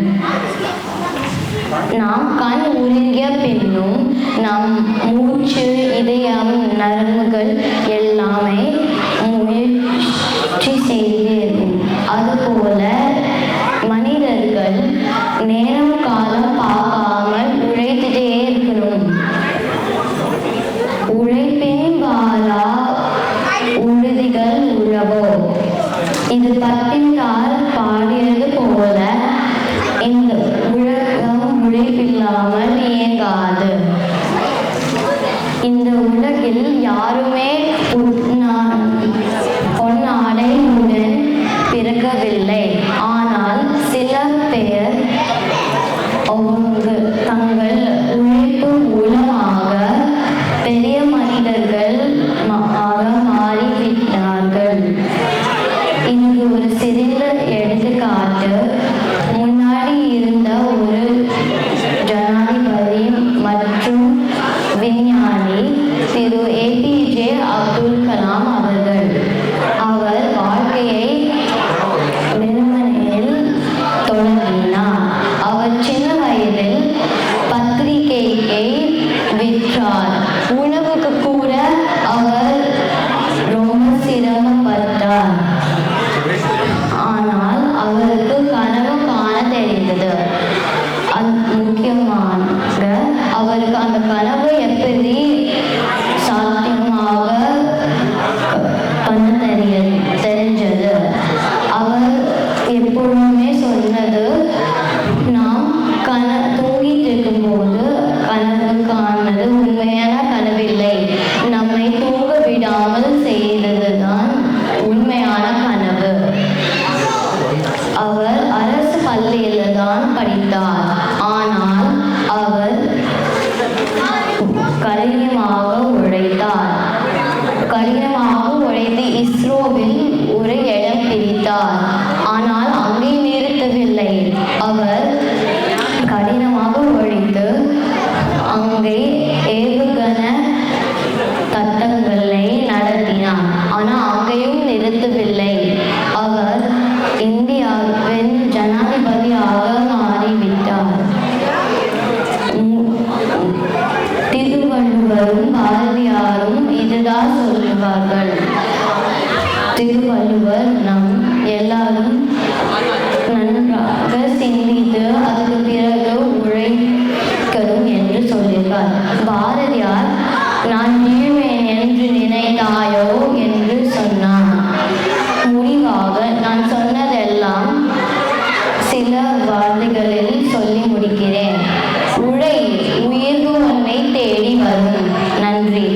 நாம் கண் உருங்கிய பின்னும் நம் மூச்சு, இதயம், நரம்புகள் எல்லாமே முயற்சி செய்திருக்கும். அதுபோல மனிதர்கள் நேரம் காலம் பார்க்காமல் உழைத்துட்டே இருக்கணும். உழைப்பின் வாரா உறுதிகள் உழவோ. இது பட்டின்கால் பாடியது போல இந்த உலகம் உழைப்பில்லாமல் இயங்காது. இந்த உலகில் யாருமே பொன்னாடையுடன் பிறக்கவில்லை. ஆனால் சில பேர் தங்கள் உழைப்பு மூலமாக பெரிய மனிதர்கள் மாறிவிட்டார்கள். இங்கு ஒரு சிறந்த எடுத்துக்காட்டு. முன்னாடி இருந்த ஒரு ஜனாதிபதி மற்றும் விஞ்ஞானி திரு APJ அப்துல் கலாம் அவர்கள். அவர் வாழ்க்கையை வெறுமனையில் தொடங்கினார். அவர் சின்ன வயதில் பத்திரிகையை விற்றார். உணவுக்கு கூட அவர் ரொம்ப சிரமப்பட்டார். ஆனால் அவருக்கு கனவு காண தெரிந்தது. முக்கியமாக அவருக்கு அந்த கனவு எப்படி சாத்தியமாக பண்ண தெரிஞ்சது. அவர் எப்பொழுதுமே சொன்னது, நாம் தூங்கிட்டு இருக்கும்போது கனவு காணது உண்மையான கனவில்லை, நம்மை தூங்க விடாமல் செய்ததுதான் உண்மையான கனவு. அவர் அரசு பள்ளியில் தான் படித்தார். ஆனால் அவர் கடினமாக உழைத்து இஸ்ரோவில் ஒரு இடம் பிடித்தார். ஆனால் அங்கே நிறுத்தவில்லை. அவர் கடினமாக உழைத்து அங்கே ஏவுகண திட்டங்களை நடத்தினார். ஆனால் அங்கேயும் நிறுத்தவில்லை. அவர் இந்தியாவின் ஜனாதிபதியாக மாறிவிட்டார். திருவள்ளுவரும் பாரதியாரும் இதுதான் சொல்லுவார்கள். திருவள்ளுவர் நம் எல்லாரும் நன்றாக சிந்தித்து அதுக்கு பிறகு உழைக்கணும் என்று சொல்லியிருக்கார். பாரதியார் நான் வீழ்வேன் என்று நினைத்தாயோ என்று சொன்னார். முடிவாக நான் சொன்னதெல்லாம் சில வார்த்தைகளில் சொல்லி முடிக்கிறேன். உழை, உயர்வு உன்னை தேடி வரும். நன்றி.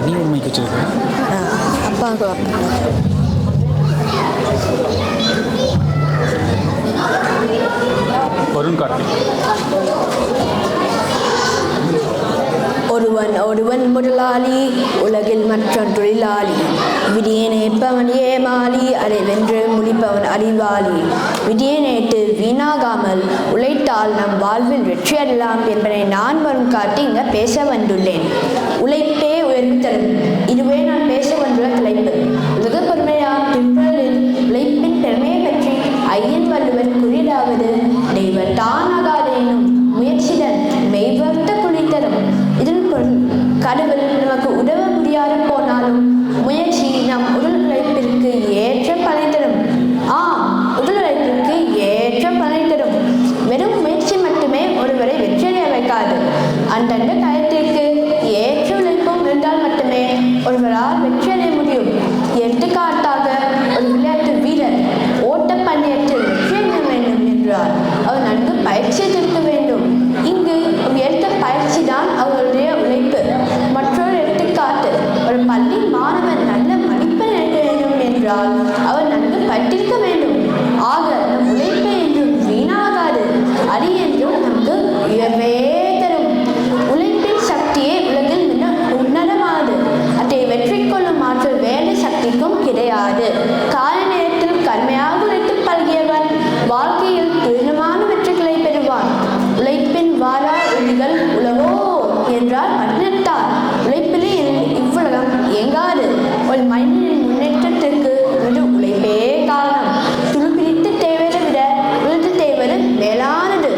நீ உண்மைக்கு வச்சிருக்க அப்பாவுக்கு வருண் கார்த்திக். ஒருவன் முதலாளி, உலகில் மற்றொரு தொழிலாளி. விதியை நேர்ப்பவன் ஏமாளி, அதை வென்று முடிப்பவன் அறிவாளி. விதியை நேற்று வீணாகாமல் உழைத்தால் உழைத்தால் நம் வாழ்வில் வெற்றியடையலாம் என்பதை நான் வரும் காட்டி இங்கே பேச வந்துள்ளேன். உழைப்பே உயர்வு தரும். இதுவே நான் பேச வந்துள்ள தலைப்பு. உலக பெருமையாம் திருக்குறளில் உழைப்பின் பெருமையை பற்றி ஐயன் வள்ளுவர் கூறியதாவது: தெய்வ தானாகாதேனும் முயற்சிடன் மெய்வர்த்த குழி தரும். இதன் பொருள், கடவுள் நமக்கு உதவ முடியாது போனாலும் முயற்சி நம் உடல் உழைப்பிற்கு ஏற்ற பலனை தரும். உடல் உழைப்பிற்கு ஏற்ற பலனை தரும். வெறும் முயற்சி மட்டுமே ஒருவரை வெற்றியடைய வைக்காது. அந்தந்த காலத்திற்கு ஏற்ற உழைப்பும் இருந்தால் மட்டுமே ஒருவரால் வெற்றியடைய முடியும். எடுத்துக்காட்டாக, ஒரு விளையாட்டு வீரர் ஓட்ட பந்தயத்தில் வெற்றியடைய வேண்டும் என்றால் அவர் நன்கு பயிற்சி எடுக்க வேண்டும். இங்கு எடுத்த பயிற்சி தான் அவருடைய உழைப்பு. மற்றொரு எடுத்துக்காட்டு, ஒரு பள்ளி மாணவன் நல்ல மதிப்பெண் எடுக்க வேண்டும் என்றால் அவர் நன்கு படித்திருக்க வேண்டும். ஆக நம் உழைப்பு என்றும் வீணாகாது, அது என்றும் நமக்கு உயர்வே தரும். உழைப்பின் சக்தியே உலகில் மிக உன்னதமானது. அதை வெற்றி கொள்ளும் ஆற்றல் வேலை சக்திக்கும் கிடையாது. கால நேரத்தில் கடுமையாக உழைத்து பழகியவன் வாழ்க்கையில் துரிதமான வெற்றிகளை பெறுவான். உழைப்பின் வாரா உறுதிகள் உலகோ என்றால் மன்னத்தார். உழைப்பிலே இவ்வுலகம் இயங்காது. ஒரு மனிதனின் முன்னேற்றத்திற்கு ஒரு உழைப்பே காரணம். துருப்பிடித்து தேவையை விட உழைத்து தேவது மேலானது.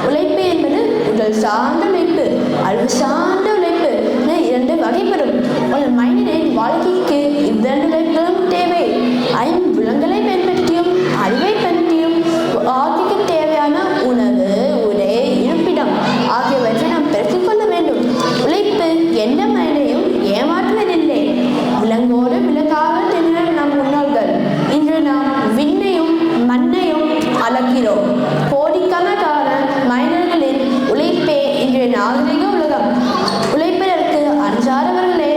உழைப்பு என்பது உடல் சார்ந்த உழைப்பு, அறிவு சார்ந்த உழைப்பு என 2 வகைப்படும். ஒரு மனிதனின் வாழ்க்கைக்கு இவ்விரண்டு உழைப்புகளும் தேவை. ஐம்புலன்களை பயன்படுத்தியும் அறிவை பயன்படுத்தியும் வாழ்க்கைக்கு தேவையான உணவு, உடை, இருப்பிடம் ஆகியவற்றை நாம் பெருக்கிக் கொள்ள வேண்டும். உழைப்பு எந்த மனிதனையும் ஏமாற்றுவதில்லை. விலங்கோடு விலங்காக தின்னர் நம் முன்னோர்கள். இன்று நாம் விண்ணையும் மண்ணையும் அளக்கிறோம். கோடிக்கணக்கான மனிதர்களின் உழைப்பே இன்றைய நாகரிக உலகம். உழைப்பதற்கு அஞ்சாதவர்களே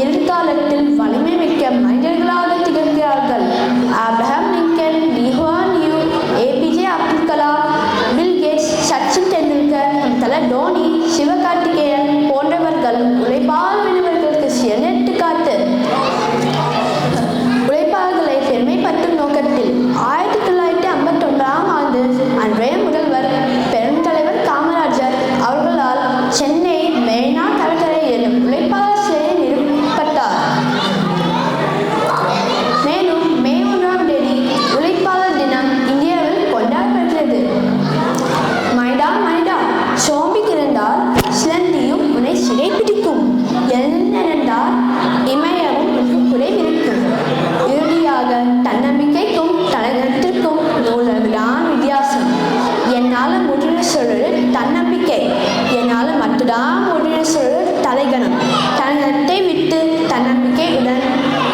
எதிர்காலத்தில் வலிமை மிக்க மனிதர்களாக திகழ்கிறார்கள். Abraham Lincoln, Lee Kuan Yew, APJ Abdul Kalam, Bill Gates, Sachin Tendulkar, Thala Dhoni, Sivakarthikeyan போன்றவர்கள் உழைப்பால் வென்றவர்களுக்கு சிறந்த எடுத்துக்காட்டு. உழைப்பாளர்களை பெருமைப்படுத்தும் நோக்கத்தில் 1951ஆம் ஆண்டு அன்றைய முதல்வர் பெருந்தலைவர் காமராஜர் அவர்களால் சென்னை மெரினா கடற்கரையில் உழைப்பாளர் சிலை நிறுவப்பட்டார். மேலும் மே 1ஆம் தேதி உழைப்பாளர் தினம் இந்தியாவில் கொண்டாடப்படுகிறது. மைடா மைடா, சோம்பி கிடந்தால் சிலந்தியும் உன்னை சிறைப்பிடிக்கும். எழுந்திருந்தால் இமயமும் உனக்கு குறைவிருக்கும். இறுதியாக தன்னம்பிக்கைக்கும் தலைநகத்திற்கும் உள்ளதுதான் வித்தியாசம். என்னால் முடிவு சொல்வது தன்னம்பிக்கை, என்னால் மட்டும்தான் முடிவு சொல்வது தலைகணம். தலைகணத்தை விட்டு தன்னம்பிக்கையுடன்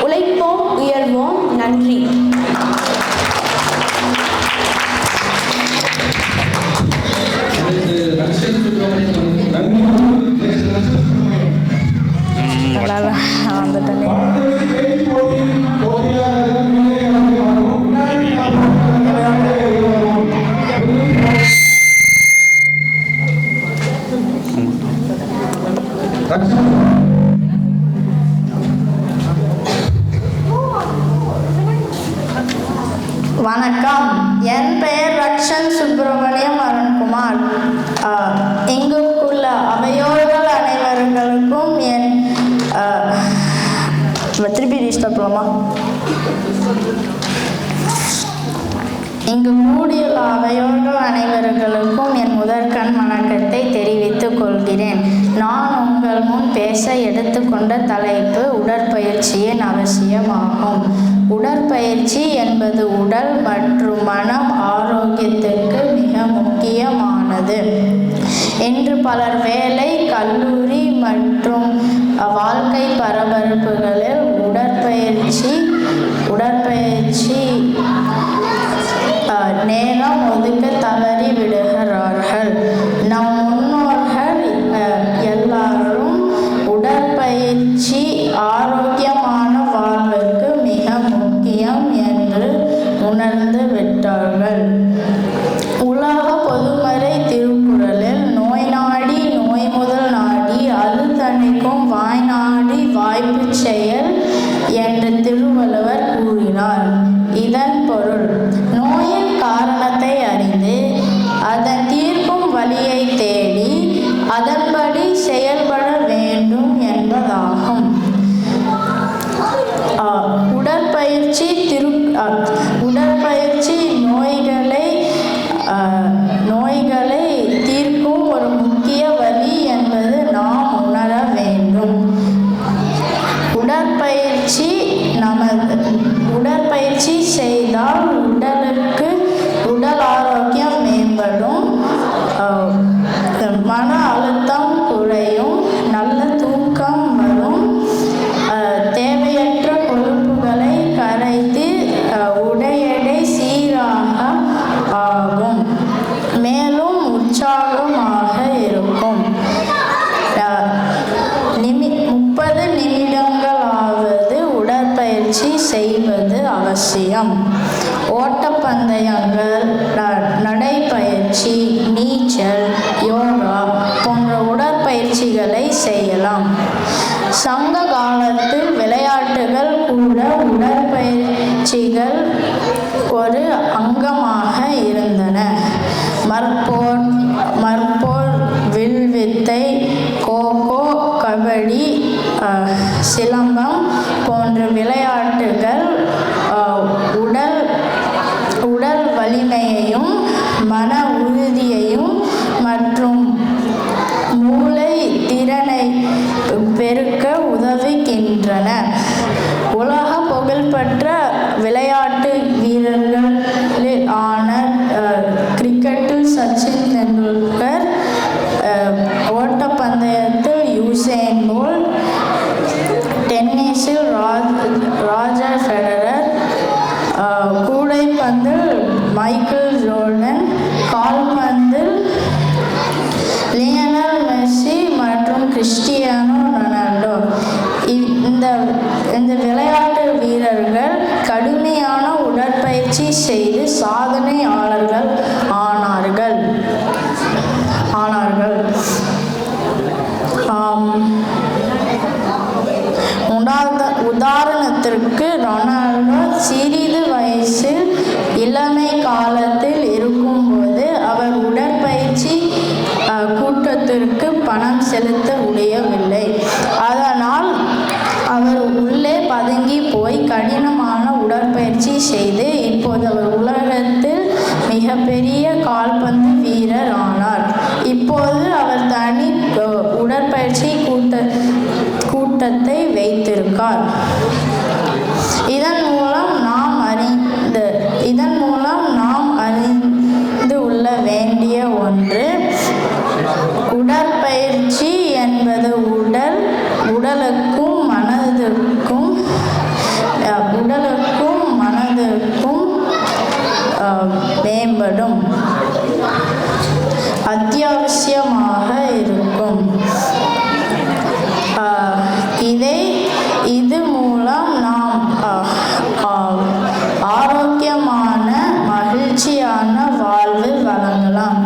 உழைப்போம், உயர்வோம். நன்றி. வணக்கம், என் பெயர் ரக்ஷன் சுப்பிரமணியம் அருண்குமார். இங்குள்ள அவையோர்கள் அனைவர்களுக்கும் என் திருப்பி ரீஸ்டார்ட் பண்ணலாமா? இங்கு கூடியுள்ள அவையோர்கள் அனைவர்களுக்கும் என் முதற்கண் வணக்கத்தை தெரிவித்துக் கொள்கிறேன். நான் உங்கள் முன் பேச எடுத்துக்கொண்ட தலைப்பு உடற்பயிற்சியின் அவசியமாகும். உடற்பயிற்சி என்பது உடல் மற்றும் மனம் ஆரோக்கியத்திற்கு மிக முக்கியமானது. இன்று பலர் வேலை, கல்லூரி மற்றும் வாழ்க்கை பரபரப்புகளில் உடற்பயிற்சி நேரம் ஒதுக்க தவறி விடுகிறார்கள். நம் முன்னோர்கள் எல்லாரும் உடற்பயிற்சி ஆரோக்கியமான வாழ்வுக்கு மிக முக்கியம் என்று உணர்ந்து விட்டார்கள். உலக பொதுமறை திருக்குறளில் நோய் நாடி நோய் முதல் நாடி அது தணிக்கும் வாய் நாடி வாய்ப்பு செயல் என்று திருவள்ளுவர் கூறினார். இதன் பொருள், நோயின் காரணத்தை அறிந்து அதன் பயிற்சி, நீச்சல், யோகா போன்ற உடற்பயிற்சிகளை செய்யலாம். சங்க காலத்தில் விளையாட்டுகள் கூட உடற்பயிற்சிகள் ஒரு அங்கமாக இருந்தன. மற்போர், வில்வித்தை, கோகோ, கபடி, சிலம்பம் போன்ற விளையாட்டுகள் உடல் வலிமையையும் மன உறுதியையும் மற்றும் மூளை திறனை பெருக்க உதவுகின்றன. உலக புகழ்பெற்ற விளையாட்டு வீரர்கள் ஆன கிரிக்கெட்டில் சச்சின் தெண்டுல்கர், ஓட்டப்பந்தயத்தில் யூசேன் போல்ட், டென்னிஸில் ராஜர் ஃபெடரர், கூடைப்பந்தில் மைக்கேல் ஜோர்டன், கால்பந்தில் லியோனல் மெஸ்ஸி மற்றும் கிறிஸ்டியானோ ரொனால்டோ. இந்த விளையாட்டு வீரர்கள் கடுமையான உடற்பயிற்சி செய்து சாதனையாளர்கள் ஆனார்கள். உதாரணத்திற்கு ரொனால்டோ சிறிது வயசில் இளமை காலத்தில் இருக்கும்போது அவர் உடற்பயிற்சி கூட்டத்திற்கு பணம் செலுத்த முடியவில்லை. அதனால் அவர் உள்ளே பதுங்கி போய் கடினமான உடற்பயிற்சி செய்து இப்போது அவர் உலகத்தில் மிகப்பெரிய கால்பந்து வீரர் ஆனார். இப்போது அவர் தனி உடற்பயிற்சி கூட்டத்தை வைத்திருக்கார். இதன் மூலம் நாம் அறிந்து கொள்ள வேண்டிய ஒன்று, உடற்பயிற்சி என்பது உடலுக்கும் மனதுக்கும் மேம்படும் அத்தியாவசியமாக இருக்கும். இது மூலம் நாம் ஆரோக்கியமான மகிழ்ச்சியான வாழ்வு வழங்கலாம்.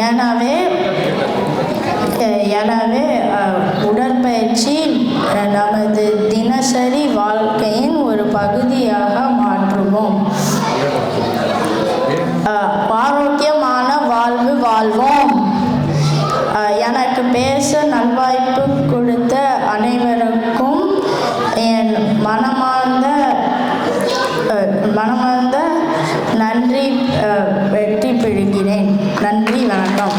எனவே உடற்பயிற்சி நமது தினசரி வாழ்க்கையின் ஒரு பகுதியாக மாற்றுவோம். ஆரோக்கியமான வாழ்வு வாழ்வோம். எனக்கு பேச நல்வாய்ப்பு கொடுத்த அனைவருக்கும் என் மனமார்ந்த நன்றி வெற்றி பெறுகிறேன். நன்றி, வணக்கம்.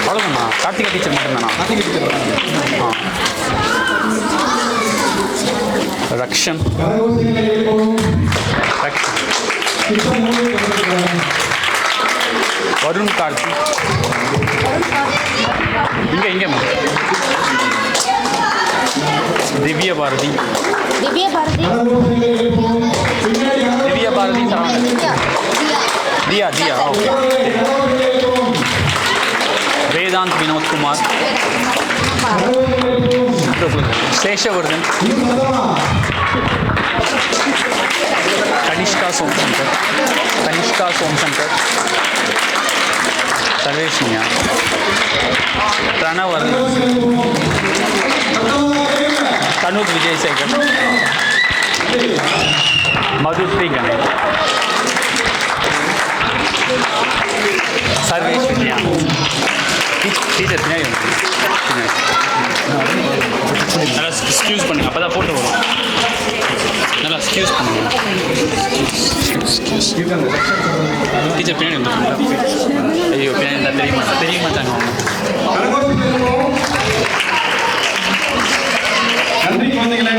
அவ்வளோதாண்ணா, கார்த்திகா டீச்சர் மட்டும்தானா? ரக்ஷன், வருண், கார்த்திக், இங்கே திவ்ய பாரதி, தியா, வேதாந்த், வினோத் குமார், சேஷவர்தன், கனிஷ்கா சோம்சங்கர், சர்வேஷ்ணியா, பிரணவர், தனுத் விஜயசேகர், மதுஸ்ரீ கணேஷ், சர்வேஷ்ணியா. டீச்சர் பின்னாடி நல்லா எக்ஸ்கியூஸ் பண்ணுங்க, அப்போ தான் போட்டு வரும். நல்லா எக்ஸ்கியூஸ் பண்ணுங்க. டீச்சர் பின்னாடி வந்துருக்கீங்களா? ஐயோ, பின்னாடி தெரிய மாட்டாங்க. நன்றி குழந்தைகளே.